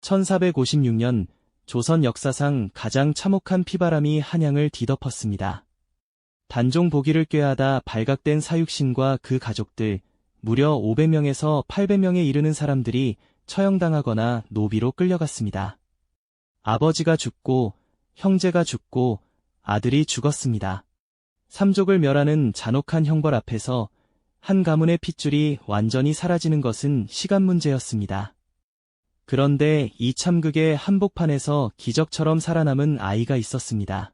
1456년 조선 역사상 가장 참혹한 피바람이 한양을 뒤덮었습니다. 단종 보기를 꾀하다 발각된 사육신과 그 가족들 무려 500명에서 800명에 이르는 사람들이 처형당하거나 노비로 끌려갔습니다. 아버지가 죽고 형제가 죽고 아들이 죽었습니다. 삼족을 멸하는 잔혹한 형벌 앞에서 한 가문의 핏줄이 완전히 사라지는 것은 시간 문제였습니다. 그런데 이 참극의 한복판에서 기적처럼 살아남은 아이가 있었습니다.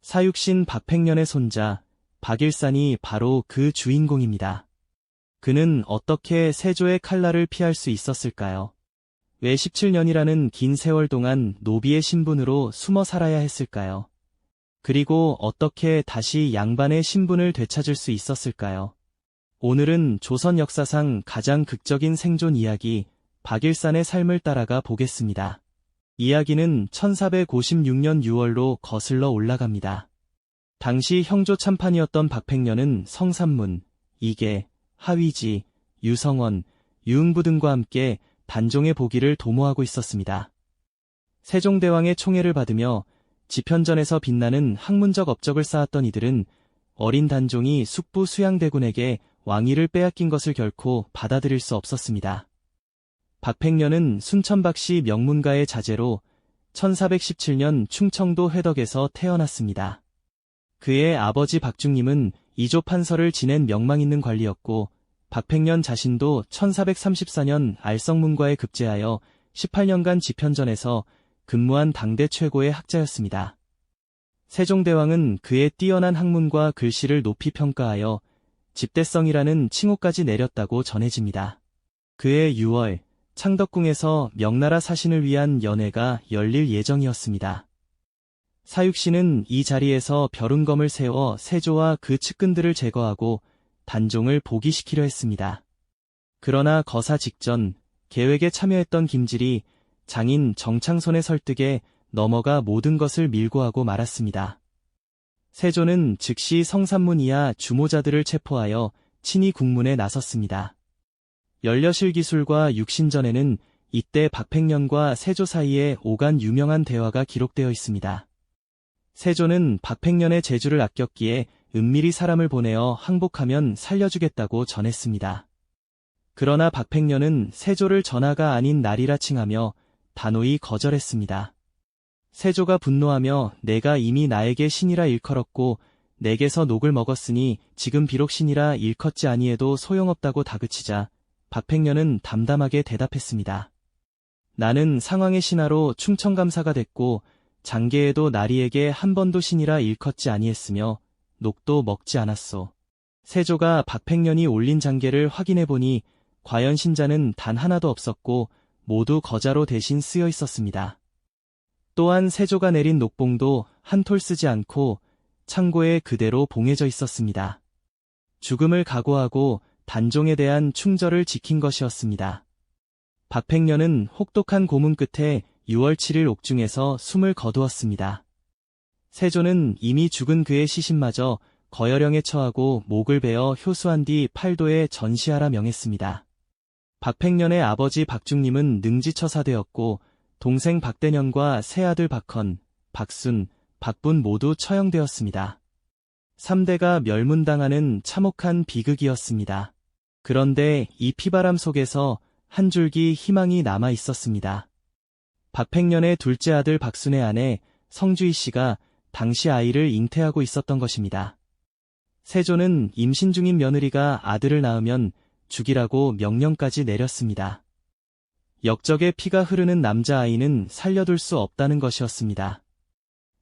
사육신 박팽년의 손자 박일산이 바로 그 주인공입니다. 그는 어떻게 세조의 칼날을 피할 수 있었을까요? 왜 17년이라는 긴 세월 동안 노비의 신분으로 숨어 살아야 했을까요? 그리고 어떻게 다시 양반의 신분을 되찾을 수 있었을까요? 오늘은 조선 역사상 가장 극적인 생존 이야기 박일산의 삶을 따라가 보겠습니다. 이야기는 1456년 6월로 거슬러 올라갑니다. 당시 형조 참판이었던 박팽년은 성삼문, 이계, 하위지, 유성원, 유흥부 등과 함께 단종의 보기를 도모하고 있었습니다. 세종대왕의 총애를 받으며 지편전에서 빛나는 학문적 업적을 쌓았던 이들은 어린 단종이 숙부 수양대군에게 왕위를 빼앗긴 것을 결코 받아들일 수 없었습니다. 박팽년은 순천박씨 명문가의 자제로 1417년 충청도 회덕에서 태어났습니다. 그의 아버지 박중림은 이조 판서를 지낸 명망 있는 관리였고 박팽년 자신도 1434년 알성문과에 급제하여 18년간 지편전에서 근무한 당대 최고의 학자였습니다. 세종대왕은 그의 뛰어난 학문과 글씨를 높이 평가하여 집대성이라는 칭호까지 내렸다고 전해집니다. 그해 6월 창덕궁에서 명나라 사신을 위한 연회가 열릴 예정이었습니다. 사육신은 이 자리에서 벼른검을 세워 세조와 그 측근들을 제거하고 단종을 복위시키려 했습니다. 그러나 거사 직전 계획에 참여했던 김질이 장인 정창손의 설득에 넘어가 모든 것을 밀고하고 말았습니다. 세조는 즉시 성삼문 이하 주모자들을 체포하여 친히 국문에 나섰습니다. 연려실 기술과 육신전에는 이때 박팽년과 세조 사이에 오간 유명한 대화가 기록되어 있습니다. 세조는 박팽년의 재주를 아꼈기에 은밀히 사람을 보내어 항복하면 살려주겠다고 전했습니다. 그러나 박팽년은 세조를 전하가 아닌 날이라 칭하며 단호히 거절했습니다. 세조가 분노하며 내가 이미 나에게 신이라 일컬었고 내게서 녹을 먹었으니 지금 비록 신이라 일컫지 아니해도 소용없다고 다그치자 박팽년은 담담하게 대답했습니다. 나는 상황의 신하로 충청감사가 됐고 장계에도 나리에게 한 번도 신이라 일컫지 아니했으며 녹도 먹지 않았소. 세조가 박팽년이 올린 장계를 확인해보니 과연 신자는 단 하나도 없었고 모두 거자로 대신 쓰여 있었습니다. 또한 세조가 내린 녹봉도 한 톨 쓰지 않고 창고에 그대로 봉해져 있었습니다. 죽음을 각오하고 단종에 대한 충절을 지킨 것이었습니다. 박팽년은 혹독한 고문 끝에 6월 7일 옥중에서 숨을 거두었습니다. 세조는 이미 죽은 그의 시신마저 거열령에 처하고 목을 베어 효수한 뒤 팔도에 전시하라 명했습니다. 박팽년의 아버지 박중림은 능지처사되었고 동생 박대년과 새아들 박헌, 박순, 박분 모두 처형되었습니다. 3대가 멸문당하는 참혹한 비극이었습니다. 그런데 이 피바람 속에서 한 줄기 희망이 남아 있었습니다. 박팽년의 둘째 아들 박순의 아내 성주희 씨가 당시 아이를 잉태하고 있었던 것입니다. 세조는 임신 중인 며느리가 아들을 낳으면 죽이라고 명령까지 내렸습니다. 역적의 피가 흐르는 남자아이는 살려둘 수 없다는 것이었습니다.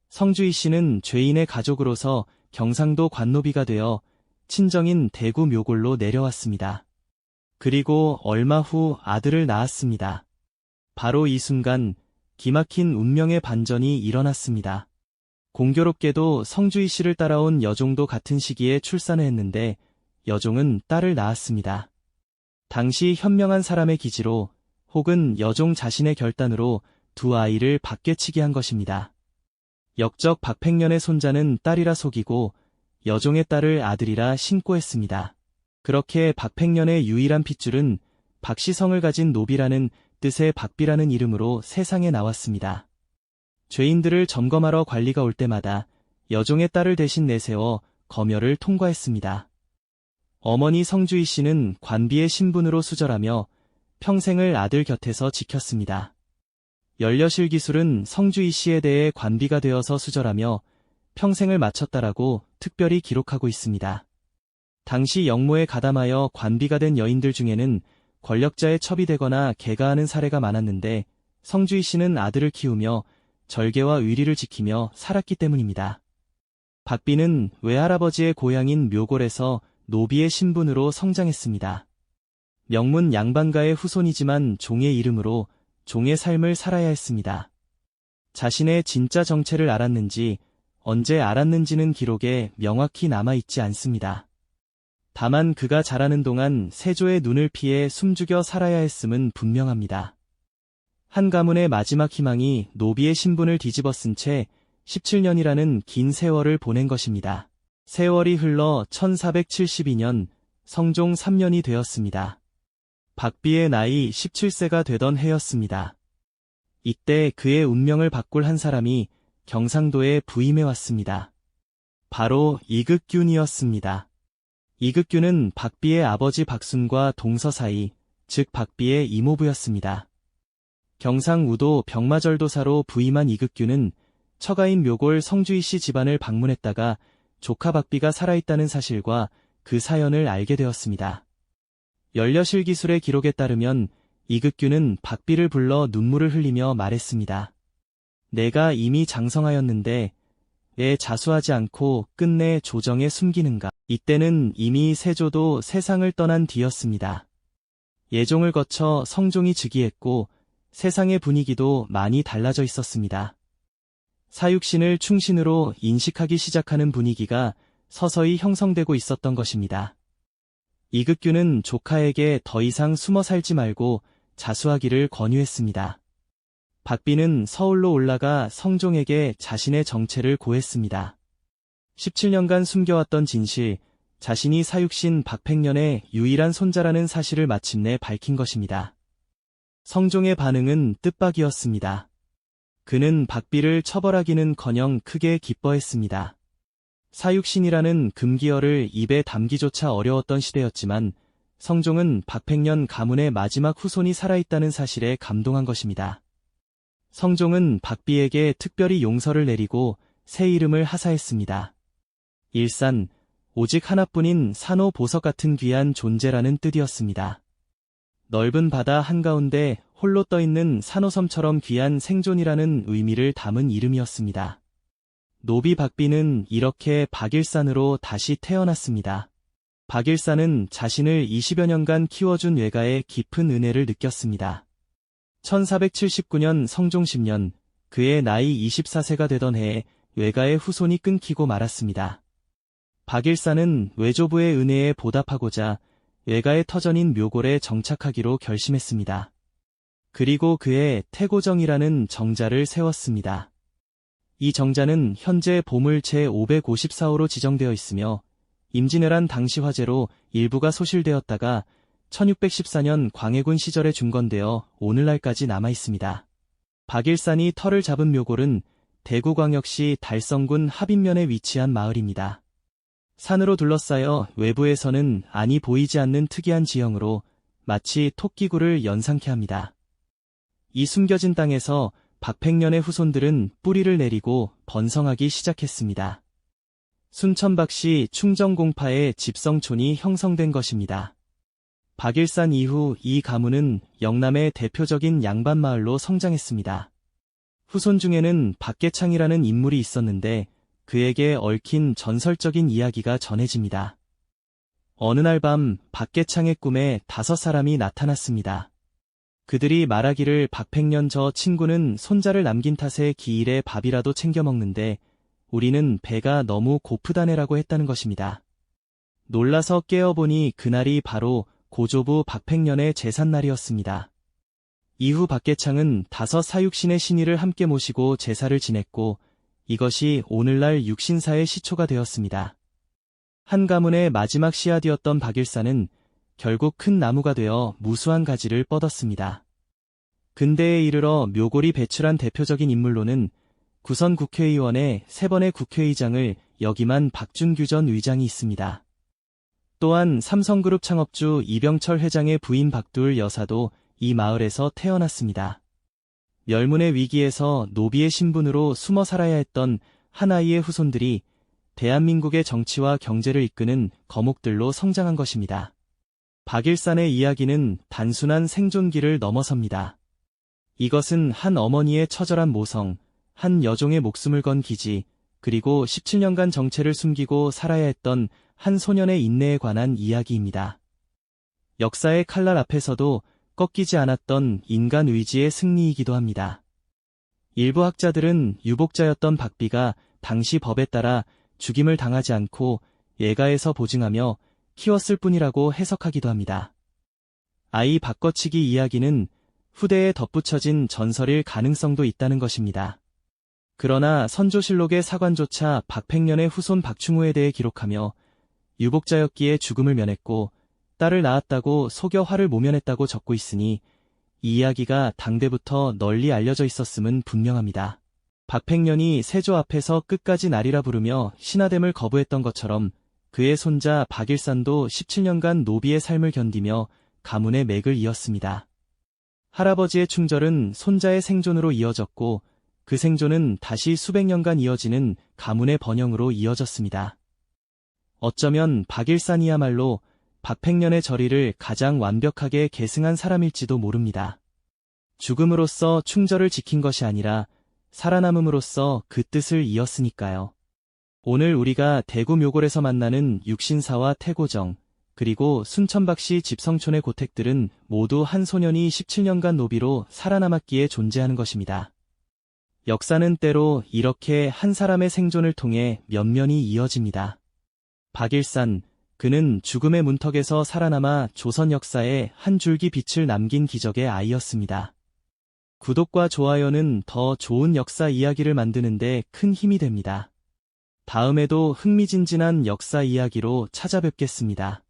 성주희 씨는 죄인의 가족으로서 경상도 관노비가 되어 친정인 대구 묘골로 내려왔습니다. 그리고 얼마 후 아들을 낳았습니다. 바로 이 순간 기막힌 운명의 반전이 일어났습니다. 공교롭게도 성주희 씨를 따라온 여종도 같은 시기에 출산을 했는데 여종은 딸을 낳았습니다. 당시 현명한 사람의 기지로 혹은 여종 자신의 결단으로 두 아이를 밖에 치게 한 것입니다. 역적 박팽년의 손자는 딸이라 속이고 여종의 딸을 아들이라 신고했습니다. 그렇게 박팽년의 유일한 핏줄은 박시성을 가진 노비라는 뜻의 박비라는 이름으로 세상에 나왔습니다. 죄인들을 점검하러 관리가 올 때마다 여종의 딸을 대신 내세워 검열을 통과했습니다. 어머니 성주희 씨는 관비의 신분으로 수절하며 평생을 아들 곁에서 지켰습니다. 연려실 기술은 성주희 씨에 대해 관비가 되어서 수절하며 평생을 마쳤다라고 특별히 기록하고 있습니다. 당시 영모에 가담하여 관비가 된 여인들 중에는 권력자의 첩이 되거나 개가하는 사례가 많았는데 성주희 씨는 아들을 키우며 절개와 의리를 지키며 살았기 때문입니다. 박비는 외할아버지의 고향인 묘골에서 노비의 신분으로 성장했습니다. 명문 양반가의 후손이지만 종의 이름으로 종의 삶을 살아야 했습니다. 자신의 진짜 정체를 알았는지 언제 알았는지는 기록에 명확히 남아있지 않습니다. 다만 그가 자라는 동안 세조의 눈을 피해 숨죽여 살아야 했음은 분명합니다. 한 가문의 마지막 희망이 노비의 신분을 뒤집어쓴 채 17년이라는 긴 세월을 보낸 것입니다. 세월이 흘러 1472년 성종 3년이 되었습니다. 박비의 나이 17세가 되던 해였습니다. 이때 그의 운명을 바꿀 한 사람이 경상도에 부임해 왔습니다. 바로 이극균이었습니다. 이극균은 박비의 아버지 박순과 동서 사이, 즉 박비의 이모부였습니다. 경상우도 병마절도사로 부임한 이극균은 처가인 묘골 성주희 씨 집안을 방문했다가 조카 박비가 살아있다는 사실과 그 사연을 알게 되었습니다. 연려실 기술의 기록에 따르면 이극균은 박비를 불러 눈물을 흘리며 말했습니다. 내가 이미 장성하였는데 왜 자수하지 않고 끝내 조정에 숨기는가. 이때는 이미 세조도 세상을 떠난 뒤였습니다. 예종을 거쳐 성종이 즉위했고 세상의 분위기도 많이 달라져 있었습니다. 사육신을 충신으로 인식하기 시작하는 분위기가 서서히 형성되고 있었던 것입니다. 이극균은 조카에게 더 이상 숨어 살지 말고 자수하기를 권유했습니다. 박비는 서울로 올라가 성종에게 자신의 정체를 고했습니다. 17년간 숨겨왔던 진실, 자신이 사육신 박팽년의 유일한 손자라는 사실을 마침내 밝힌 것입니다. 성종의 반응은 뜻밖이었습니다. 그는 박비를 처벌하기는커녕 크게 기뻐했습니다. 사육신이라는 금기어를 입에 담기조차 어려웠던 시대였지만 성종은 박팽년 가문의 마지막 후손이 살아있다는 사실에 감동한 것입니다. 성종은 박비에게 특별히 용서를 내리고 새 이름을 하사했습니다. 일산, 오직 하나뿐인 산호 보석 같은 귀한 존재라는 뜻이었습니다. 넓은 바다 한가운데 홀로 떠있는 산호섬처럼 귀한 생존이라는 의미를 담은 이름이었습니다. 노비 박비는 이렇게 박일산으로 다시 태어났습니다. 박일산은 자신을 20여 년간 키워준 외가의 깊은 은혜를 느꼈습니다. 1479년 성종 10년, 그의 나이 24세가 되던 해에 외가의 후손이 끊기고 말았습니다. 박일산은 외조부의 은혜에 보답하고자 외가의 터전인 묘골에 정착하기로 결심했습니다. 그리고 그의 태고정이라는 정자를 세웠습니다. 이 정자는 현재 보물 제554호로 지정되어 있으며 임진왜란 당시 화재로 일부가 소실되었다가 1614년 광해군 시절에 중건되어 오늘날까지 남아있습니다. 박일산이 터를 잡은 묘골은 대구광역시 달성군 합인면에 위치한 마을입니다. 산으로 둘러싸여 외부에서는 안이 보이지 않는 특이한 지형으로 마치 토끼굴을 연상케 합니다. 이 숨겨진 땅에서 박팽년의 후손들은 뿌리를 내리고 번성하기 시작했습니다. 순천박씨 충정공파의 집성촌이 형성된 것입니다. 박일산 이후 이 가문은 영남의 대표적인 양반마을로 성장했습니다. 후손 중에는 박계창이라는 인물이 있었는데 그에게 얽힌 전설적인 이야기가 전해집니다. 어느 날 밤 박계창의 꿈에 5사람이 나타났습니다. 그들이 말하기를 박팽년 저 친구는 손자를 남긴 탓에 기일에 밥이라도 챙겨 먹는데 우리는 배가 너무 고프다네라고 했다는 것입니다. 놀라서 깨어보니 그날이 바로 고조부 박팽년의 제삿날이었습니다. 이후 박계창은 5 사육신의 신의를 함께 모시고 제사를 지냈고 이것이 오늘날 육신사의 시초가 되었습니다. 한 가문의 마지막 씨앗이었던 박일산은 결국 큰 나무가 되어 무수한 가지를 뻗었습니다. 근대에 이르러 묘골이 배출한 대표적인 인물로는 구선 국회의원의 3번의 국회의장을 역임한 박준규 전 의장이 있습니다. 또한 삼성그룹 창업주 이병철 회장의 부인 박두을 여사도 이 마을에서 태어났습니다. 멸문의 위기에서 노비의 신분으로 숨어 살아야 했던 한 아이의 후손들이 대한민국의 정치와 경제를 이끄는 거목들로 성장한 것입니다. 박일산의 이야기는 단순한 생존기를 넘어섭니다. 이것은 한 어머니의 처절한 모성, 한 여종의 목숨을 건 기지, 그리고 17년간 정체를 숨기고 살아야 했던 한 소년의 인내에 관한 이야기입니다. 역사의 칼날 앞에서도 꺾이지 않았던 인간 의지의 승리이기도 합니다. 일부 학자들은 유복자였던 박비가 당시 법에 따라 죽임을 당하지 않고 예가에서 보증하며 키웠을 뿐이라고 해석하기도 합니다. 아이 바꿔치기 이야기는 후대에 덧붙여진 전설일 가능성도 있다는 것입니다. 그러나 선조실록의 사관조차 박팽년의 후손 박충호에 대해 기록하며 유복자였기에 죽음을 면했고 딸을 낳았다고 속여 화를 모면했다고 적고 있으니 이 이야기가 당대부터 널리 알려져 있었음은 분명합니다. 박팽년이 세조 앞에서 끝까지 나리라 부르며 신하됨을 거부했던 것처럼 그의 손자 박일산도 17년간 노비의 삶을 견디며 가문의 맥을 이었습니다. 할아버지의 충절은 손자의 생존으로 이어졌고 그 생존은 다시 수백 년간 이어지는 가문의 번영으로 이어졌습니다. 어쩌면 박일산이야말로 박팽년의 저리를 가장 완벽하게 계승한 사람일지도 모릅니다. 죽음으로써 충절을 지킨 것이 아니라 살아남음으로써 그 뜻을 이었으니까요. 오늘 우리가 대구 묘골에서 만나는 육신사와 태고정, 그리고 순천박씨 집성촌의 고택들은 모두 한 소년이 17년간 노비로 살아남았기에 존재하는 것입니다. 역사는 때로 이렇게 한 사람의 생존을 통해 면면이 이어집니다. 박일산, 그는 죽음의 문턱에서 살아남아 조선 역사에 한 줄기 빛을 남긴 기적의 아이였습니다. 구독과 좋아요는 더 좋은 역사 이야기를 만드는 데 큰 힘이 됩니다. 다음에도 흥미진진한 역사 이야기로 찾아뵙겠습니다.